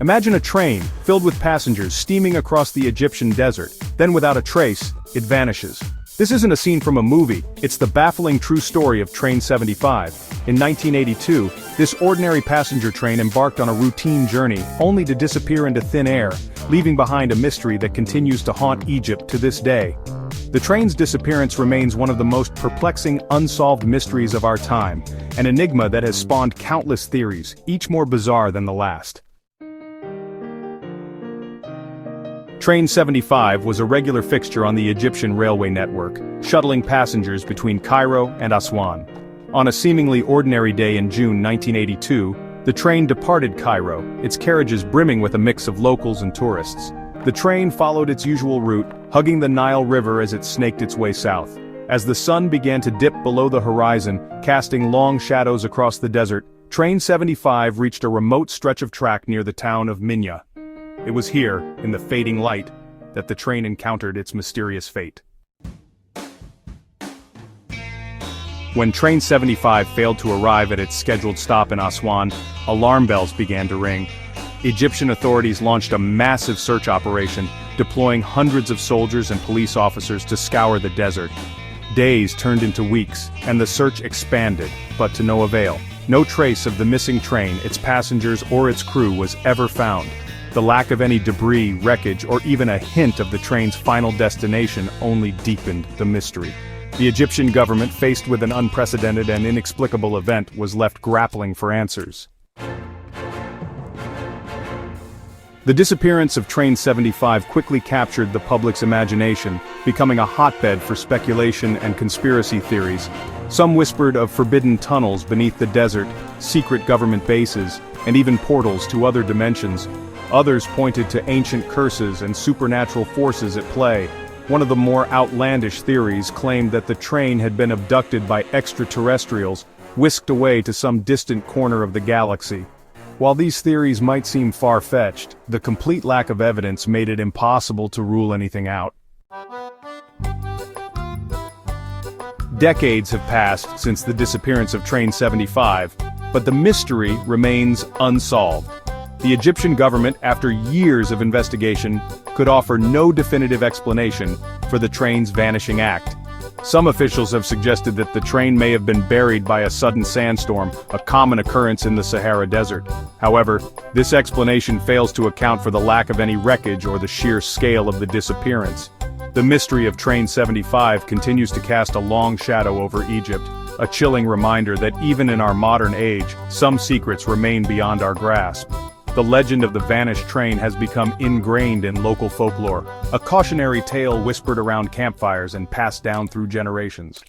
Imagine a train, filled with passengers steaming across the Egyptian desert, then without a trace, it vanishes. This isn't a scene from a movie, it's the baffling true story of Train 75. In 1982, this ordinary passenger train embarked on a routine journey, only to disappear into thin air, leaving behind a mystery that continues to haunt Egypt to this day. The train's disappearance remains one of the most perplexing, unsolved mysteries of our time, an enigma that has spawned countless theories, each more bizarre than the last. Train 75 was a regular fixture on the Egyptian railway network, shuttling passengers between Cairo and Aswan. On a seemingly ordinary day in June 1982, the train departed Cairo, its carriages brimming with a mix of locals and tourists. The train followed its usual route, hugging the Nile River as it snaked its way south. As the sun began to dip below the horizon, casting long shadows across the desert, Train 75 reached a remote stretch of track near the town of Minya. It was here, in the fading light, that the train encountered its mysterious fate. When Train 75 failed to arrive at its scheduled stop in Aswan, alarm bells began to ring. Egyptian authorities launched a massive search operation, deploying hundreds of soldiers and police officers to scour the desert. Days turned into weeks, and the search expanded, but to no avail. No trace of the missing train, its passengers, or its crew was ever found. The lack of any debris, wreckage, or even a hint of the train's final destination only deepened the mystery. The Egyptian government, faced with an unprecedented and inexplicable event, was left grappling for answers. The disappearance of Train 75 quickly captured the public's imagination, becoming a hotbed for speculation and conspiracy theories. Some whispered of forbidden tunnels beneath the desert, secret government bases, and even portals to other dimensions. Others pointed to ancient curses and supernatural forces at play. One of the more outlandish theories claimed that the train had been abducted by extraterrestrials, whisked away to some distant corner of the galaxy. While these theories might seem far-fetched, the complete lack of evidence made it impossible to rule anything out. Decades have passed since the disappearance of Train 75, but the mystery remains unsolved. The Egyptian government, after years of investigation, could offer no definitive explanation for the train's vanishing act. Some officials have suggested that the train may have been buried by a sudden sandstorm, a common occurrence in the Sahara Desert. However, this explanation fails to account for the lack of any wreckage or the sheer scale of the disappearance. The mystery of Train 75 continues to cast a long shadow over Egypt, a chilling reminder that even in our modern age, some secrets remain beyond our grasp. The legend of the vanished train has become ingrained in local folklore, a cautionary tale whispered around campfires and passed down through generations.